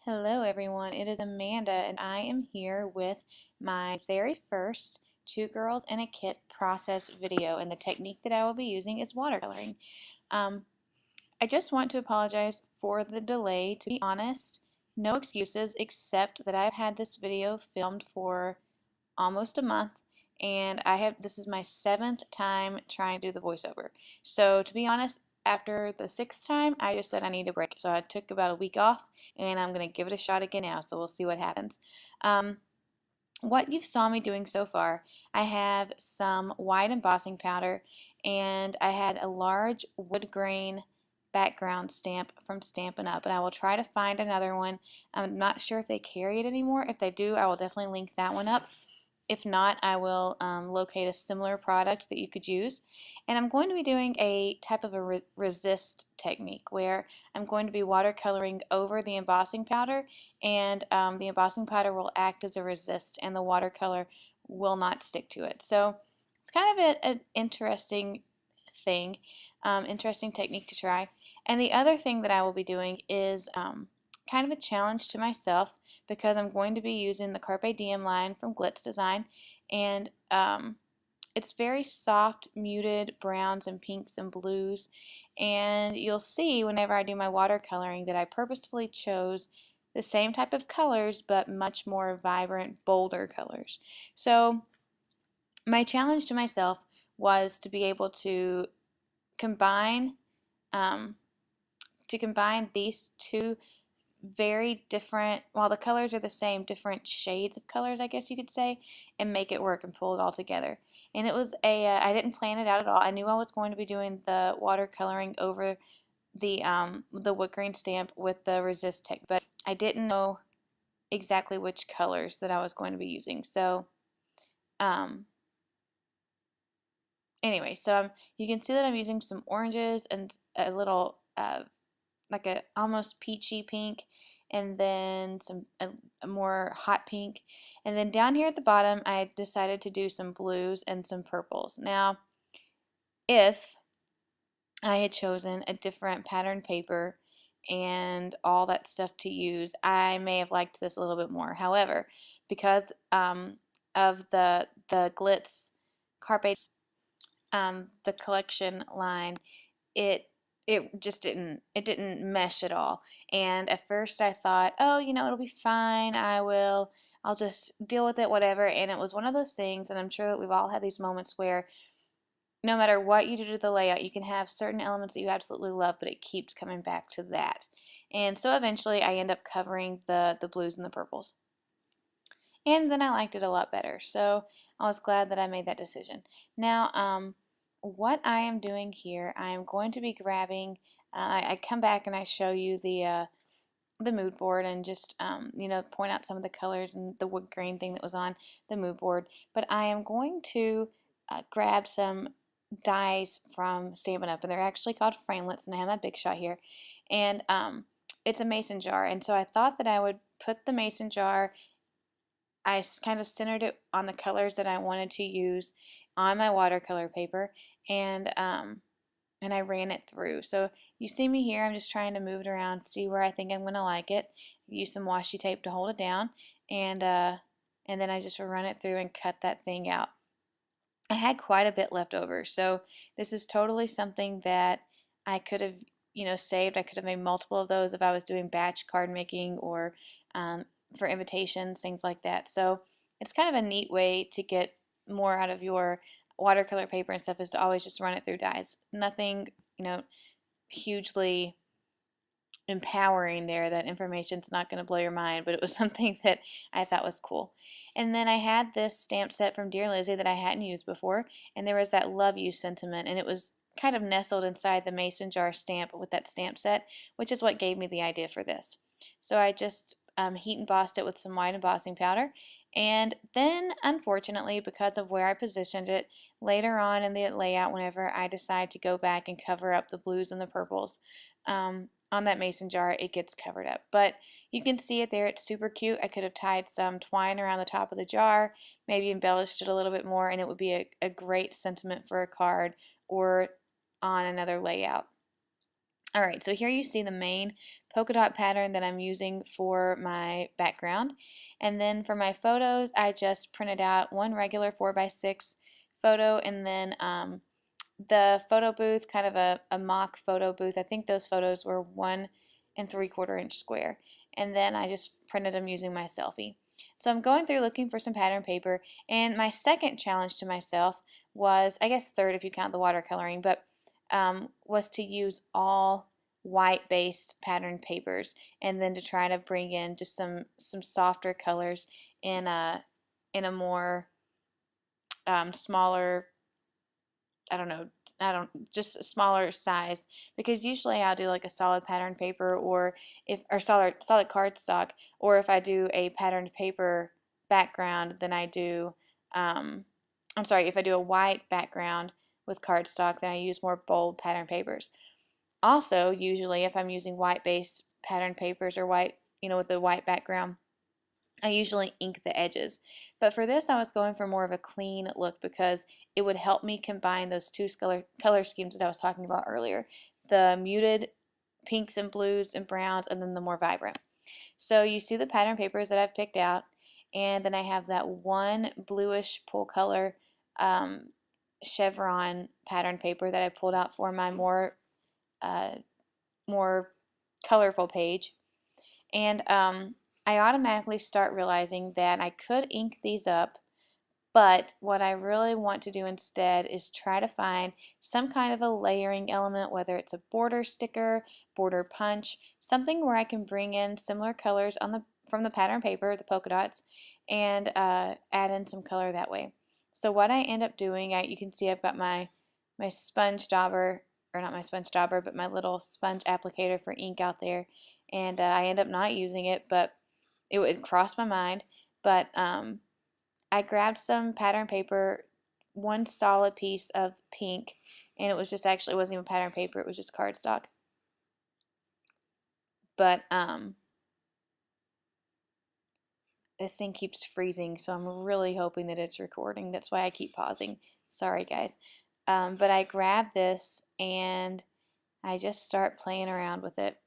Hello everyone, it is Amanda and I am here with my very first Two Girls in a Kit process video, and the technique that I will be using is watercoloring. Um, I just want to apologize for the delay. To be honest, no excuses except that I've had this video filmed for almost a month, and this is my seventh time trying to do the voiceover. So to be honest, after the sixth time, I just said I need a break. So I took about a week off, and I'm going to give it a shot again now, so we'll see what happens. What you saw me doing so far, I have some white embossing powder, and I had a large wood grain background stamp from Stampin' Up, and I will try to find another one. I'm not sure if they carry it anymore. If they do, I will definitely link that one up. If not, I will locate a similar product that you could use. And I'm going to be doing a type of a resist technique where I'm going to be watercoloring over the embossing powder, and the embossing powder will act as a resist and the watercolor will not stick to it. So it's kind of an interesting thing, interesting technique to try. And the other thing that I will be doing is kind of a challenge to myself, because I'm going to be using the Carpe Diem line from Glitz Design, and it's very soft, muted browns and pinks and blues, and you'll see whenever I do my watercoloring that I purposefully chose the same type of colors but much more vibrant, bolder colors. So my challenge to myself was to be able to combine um, these two very different, while the colors are the same, different shades of colors, I guess you could say, and make it work and pull it all together. And it was I didn't plan it out at all. I knew I was going to be doing the watercoloring over the wood grain stamp with the resist tech, but I didn't know exactly which colors that I was going to be using. So um, anyway, you can see that I'm using some oranges and a little like a almost peachy pink, and then a more hot pink, and then down here at the bottom I decided to do some blues and some purples. Now if I had chosen a different pattern paper and all that stuff to use, I may have liked this a little bit more. However, because of the Glitz Carpe the collection line, it it didn't mesh at all. And at first I thought, oh, it'll be fine. I'll just deal with it, whatever. And it was one of those things, and I'm sure that we've all had these moments where no matter what you do to the layout, you can have certain elements that you absolutely love, but it keeps coming back to that. And so eventually I end up covering the blues and the purples. And then I liked it a lot better. So I was glad that I made that decision. Now, what I am doing here, I am going to be grabbing, I come back and I show you the mood board, and just point out some of the colors and the wood grain thing that was on the mood board. But I am going to grab some dies from Stampin' Up, and they're actually called framelits, and I have my Big Shot here, and it's a mason jar. And so I thought that I would put the mason jar, I kind of centered it on the colors that I wanted to use on my watercolor paper, and I ran it through. So you see me here, I'm just trying to move it around, see where I think I'm going to like it. Use some washi tape to hold it down, and then I just run it through and cut that thing out. I had quite a bit left over, so this is totally something that I could have, saved. I could have made multiple of those if I was doing batch card making, or for invitations, things like that. So it's kind of a neat way to get more out of your watercolor paper and stuff, is to always just run it through dies. Nothing, hugely empowering there. That information's not going to blow your mind, but it was something that I thought was cool. And then I had this stamp set from Dear Lizzie that I hadn't used before, and there was that love you sentiment, and it was kind of nestled inside the mason jar stamp with that stamp set, which is what gave me the idea for this. So I just heat embossed it with some white embossing powder, and then unfortunately, because of where I positioned it later on in the layout, whenever I decide to go back and cover up the blues and the purples on that mason jar, it gets covered up. But you can see it there, it's super cute. I could have tied some twine around the top of the jar, maybe embellished it a little bit more, and it would be a great sentiment for a card or on another layout. Alright, so here you see the main polka dot pattern that I'm using for my background. And then for my photos, I just printed out one regular 4x6 photo, and then the photo booth, kind of a mock photo booth. I think those photos were 1 3/4 inch square. And then I just printed them using my selfie. So I'm going through looking for some pattern paper, and my second challenge to myself was, I guess third if you count the watercoloring, but was to use all white based pattern papers, and then to try to bring in just some softer colors in a more smaller, I don't just a smaller size, because usually I'll do like a solid pattern paper, or solid cardstock, or if I do a patterned paper background, then I do I'm sorry, if I do a white background with cardstock, then I use more bold pattern papers. Also, usually if I'm using white base pattern papers, or white, with the white background, I usually ink the edges. But for this, I was going for more of a clean look, because it would help me combine those two color schemes that I was talking about earlier. The muted pinks and blues and browns, and then the more vibrant. So you see the pattern papers that I've picked out, and then I have that one bluish full color um, chevron pattern paper that I pulled out for my uh, more colorful page. And I automatically start realizing that I could ink these up, but what I really want to do instead is try to find some kind of a layering element, whether it's a border sticker, border punch, something where I can bring in similar colors from the pattern paper, the polka dots, and add in some color that way. So what I end up doing, you can see I've got my sponge dauber, or not my sponge dauber, but my little sponge applicator for ink out there, and I end up not using it, but it would cross my mind. But I grabbed some pattern paper, one solid piece of pink, and it was just, actually, it wasn't even pattern paper, it was just cardstock. But this thing keeps freezing, so I'm really hoping that it's recording. That's why I keep pausing. Sorry, guys. But I grabbed this and I just start playing around with it.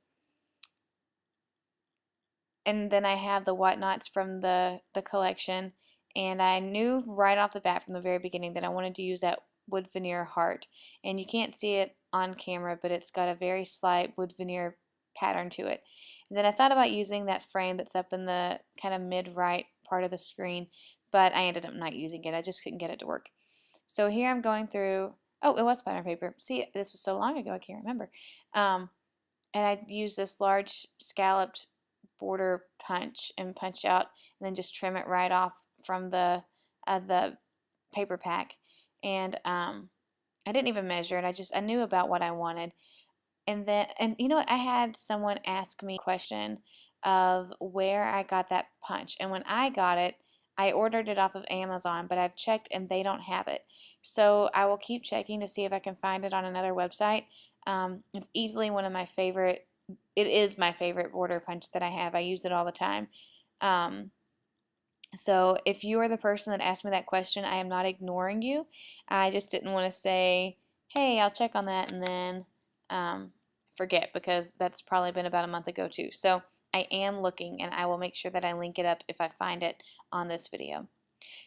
And then I have the whatnots from the collection, and I knew right off the bat from the very beginning that I wanted to use that wood veneer heart. And you can't see it on camera, but it's got a very slight wood veneer pattern to it. And then I thought about using that frame that's up in the kind of mid-right part of the screen, but I ended up not using it. I just couldn't get it to work. So here I'm going through, oh, it was pattern paper. See, this was so long ago, I can't remember. And I use this large scalloped border punch and punch out, and then just trim it right off from the paper pack. And I didn't even measure it. I knew about what I wanted. And you know what? I had someone ask me a question of where I got that punch. And when I got it, I ordered it off of Amazon, but I've checked and they don't have it. So I will keep checking to see if I can find it on another website. It's easily one of my favorite, it is my favorite border punch that I have. I use it all the time. Um, so if you are the person that asked me that question, I am not ignoring you. I just didn't want to say, hey, I'll check on that, and then um, forget, because that's probably been about a month ago too. So I am looking, and I will make sure that I link it up if I find it on this video.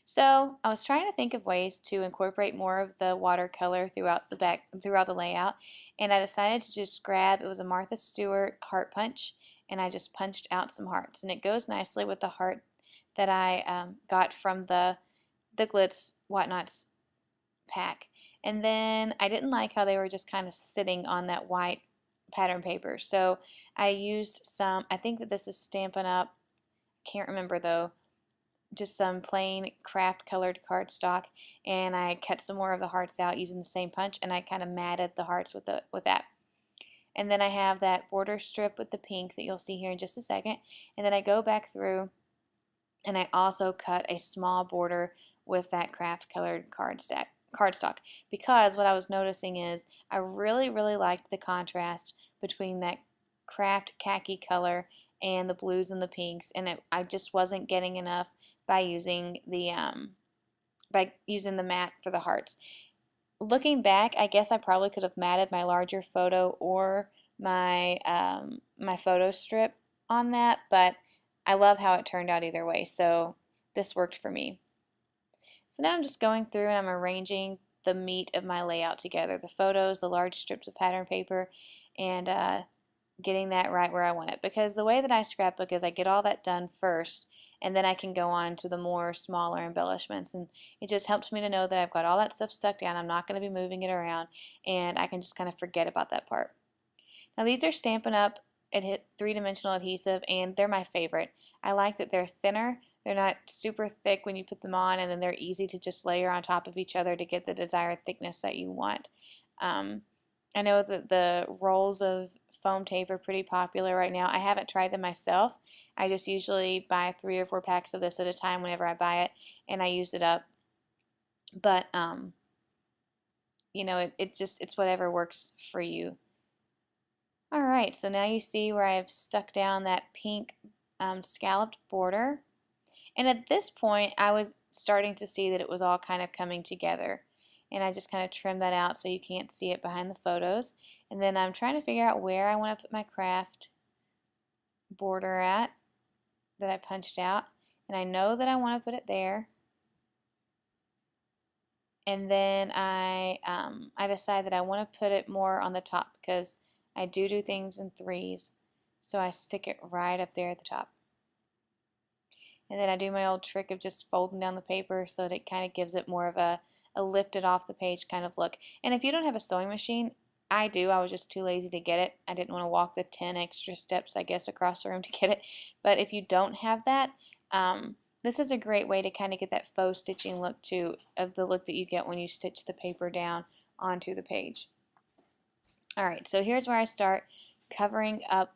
So I was trying to think of ways to incorporate more of the watercolor throughout the layout, and I decided to just grab, it was a Martha Stewart heart punch, and I just punched out some hearts, and it goes nicely with the heart that I got from the Glitz Whatnots pack. And then I didn't like how they were just kind of sitting on that white pattern paper, so I used some, I think that this is Stampin' Up, can't remember though, just some plain craft colored cardstock, and I cut some more of the hearts out using the same punch, and I kind of matted the hearts with that. And then I have that border strip with the pink that you'll see here in just a second, and then I go back through and I also cut a small border with that craft colored cardstock, because what I was noticing is I really liked the contrast between that craft khaki color and the blues and the pinks, and I just wasn't getting enough by using the matte for the hearts. Looking back, I guess I probably could have matted my larger photo or my photo strip on that, but I love how it turned out either way, so this worked for me. So now I'm just going through and I'm arranging the meat of my layout together, the photos, the large strips of pattern paper, and getting that right where I want it. Because the way that I scrapbook is I get all that done first, and then I can go on to the more smaller embellishments, and it just helps me to know that I've got all that stuff stuck down. I'm not going to be moving it around, and I can just kind of forget about that part. Now these are Stampin' Up! It hit three-dimensional adhesive, and they're my favorite. I like that they're thinner. They're not super thick when you put them on, and then they're easy to just layer on top of each other to get the desired thickness that you want. I know that the rolls of foam tape are pretty popular right now. I haven't tried them myself. I just usually buy 3 or 4 packs of this at a time whenever I buy it, and I use it up. But you know, it's whatever works for you. Alright, so now you see where I've stuck down that pink scalloped border. And at this point, I was starting to see that it was all kind of coming together. And I just kind of trimmed that out so you can't see it behind the photos. And then I'm trying to figure out where I want to put my craft border at that I punched out. And I know that I want to put it there. And then I decide that I want to put it more on the top because I do things in threes. So I stick it right up there at the top. And then I do my old trick of just folding down the paper so that it kind of gives it more of a lifted off the page kind of look. And if you don't have a sewing machine, I do. I was just too lazy to get it. I didn't want to walk the 10 extra steps, I guess, across the room to get it. But if you don't have that, this is a great way to kind of get that faux stitching look too, of the look that you get when you stitch the paper down onto the page. Alright, so here's where I start covering up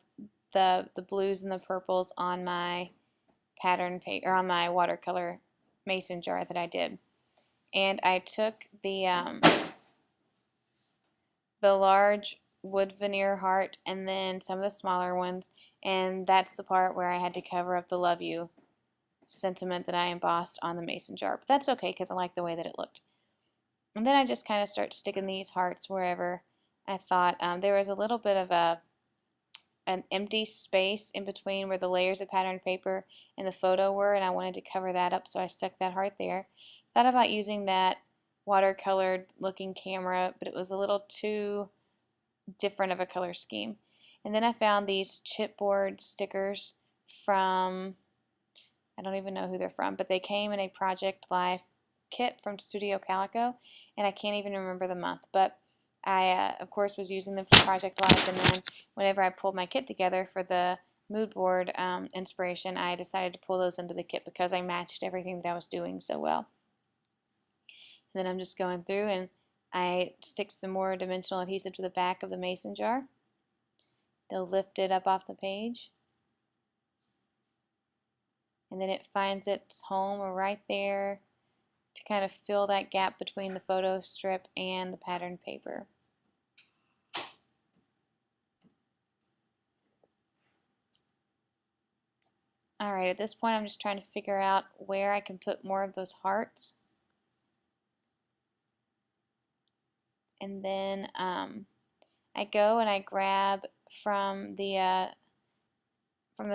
the blues and the purples on my pattern paper, or on my watercolor mason jar that I did. And I took the large wood veneer heart and then some of the smaller ones, and that's the part where I had to cover up the love you sentiment that I embossed on the mason jar. But that's okay because I like the way that it looked. And then I just kind of start sticking these hearts wherever I thought there was a little bit of an empty space in between where the layers of pattern paper and the photo were, and I wanted to cover that up, so I stuck that heart there. Thought about using that watercolored looking camera, but it was a little too different of a color scheme. And then I found these chipboard stickers from, I don't even know who they're from, but they came in a Project Life kit from Studio Calico, and I can't even remember the month, but I, of course, was using them for Project Life, and then whenever I pulled my kit together for the mood board inspiration, I decided to pull those into the kit because I matched everything that I was doing so well. And then I'm just going through and I stick some more dimensional adhesive to the back of the mason jar to lift it up off the page. And then it finds its home right there to kind of fill that gap between the photo strip and the pattern paper. Alright, at this point I'm just trying to figure out where I can put more of those hearts. And then I go and I grab from the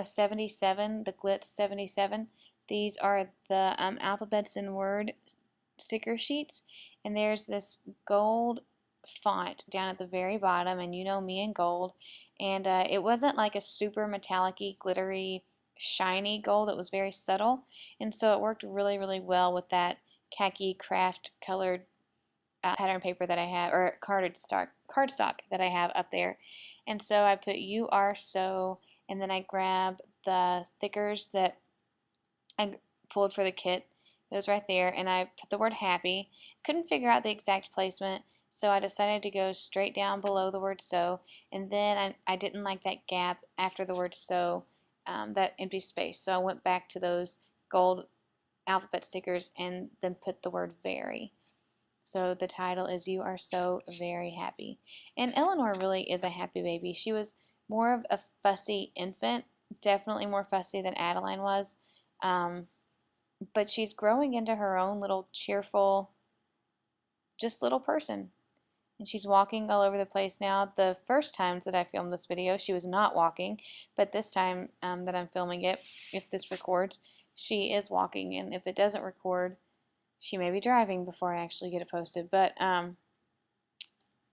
77, the Glitz 77. These are the alphabets in Word sticker sheets, and there's this gold font down at the very bottom, and you know me and gold, and it wasn't like a super metallic-y, glittery, shiny gold. It was very subtle, and so it worked really, really well with that khaki craft colored pattern paper that I have, or cardstock that I have up there. And so I put "You Are So," and then I grab the thickers that I pulled for the kit. Those right there, and I put the word "happy." Couldn't figure out the exact placement, so I decided to go straight down below the word "so," and then I didn't like that gap after the word "so," that empty space, so I went back to those gold alphabet stickers and then put the word "very." So the title is "You Are So Very Happy." And Eleanor really is a happy baby. She was more of a fussy infant, definitely more fussy than Adeline was. But she's growing into her own little cheerful, just little person. and she's walking all over the place now. The first times that I filmed this video, she was not walking, but this time that I'm filming it, if this records, she is walking, and if it doesn't record, she may be driving before I actually get it posted. But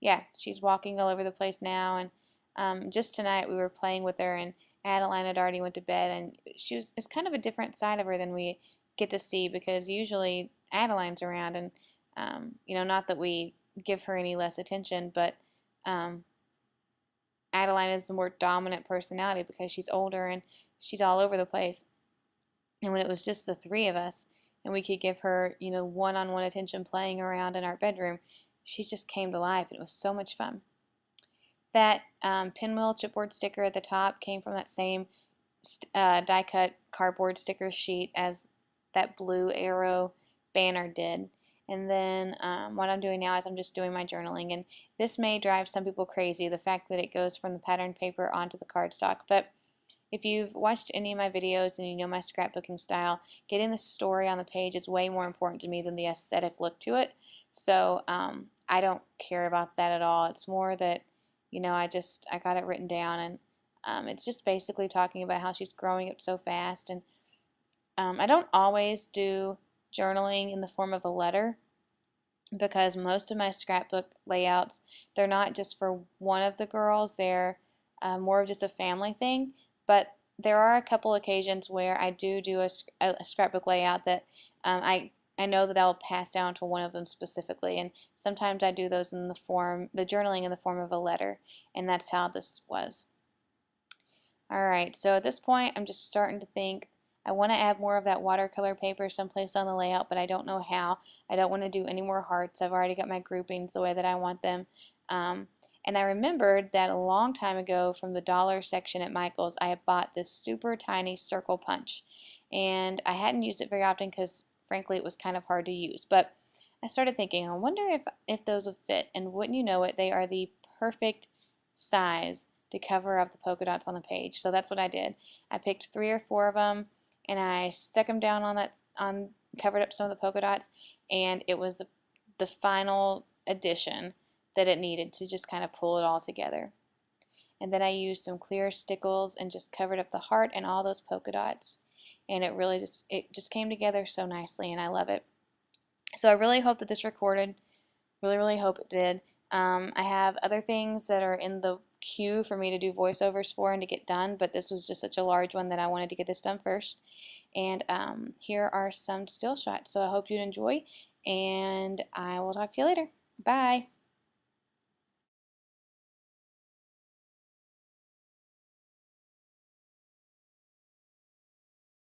yeah, she's walking all over the place now, and just tonight we were playing with her, and Adeline had already went to bed, and it's kind of a different side of her than we get to see, because usually Adeline's around, and you know, not that we give her any less attention, but um, Adeline is the more dominant personality because she's older and she's all over the place. And when it was just the three of us, and we could give her, you know, one-on-one attention playing around in our bedroom, she just came to life, and it was so much fun. That pinwheel chipboard sticker at the top came from that same die-cut cardboard sticker sheet as that blue arrow banner did. And then what I'm doing now is I'm just doing my journaling, and this may drive some people crazy, the fact that it goes from the pattern paper onto the cardstock, but if you've watched any of my videos and you know my scrapbooking style, getting the story on the page is way more important to me than the aesthetic look to it. So I don't care about that at all. It's more that, you know, I got it written down, and it's just basically talking about how she's growing up so fast. And I don't always do journaling in the form of a letter, because most of my scrapbook layouts, they're not just for one of the girls, they're more of just a family thing. But there are a couple occasions where I do a scrapbook layout that I know that I'll pass down to one of them specifically, and sometimes I do those in the journaling in the form of a letter, and that's how this was. Alright, so at this point I'm just starting to think I want to add more of that watercolor paper someplace on the layout, but I don't know how. I don't want to do any more hearts. I've already got my groupings the way that I want them. And I remembered that a long time ago from the dollar section at Michael's, I had bought this super tiny circle punch. And I hadn't used it very often because, frankly, it was kind of hard to use. But I started thinking, I wonder if those would fit. And wouldn't you know it, they are the perfect size to cover up the polka dots on the page. So that's what I did. I picked 3 or 4 of them, and I stuck them down covered up some of the polka dots, and it was the final addition that it needed to just kind of pull it all together. And then I used some clear stickles and just covered up the heart and all those polka dots, and it just came together so nicely, and I love it. So I really hope that this recorded. Really hope it did. I have other things that are in the queue for me to do voiceovers for and to get done, but this was just such a large one that I wanted to get this done first. And here are some still shots. So I hope you'd enjoy, and I will talk to you later. Bye.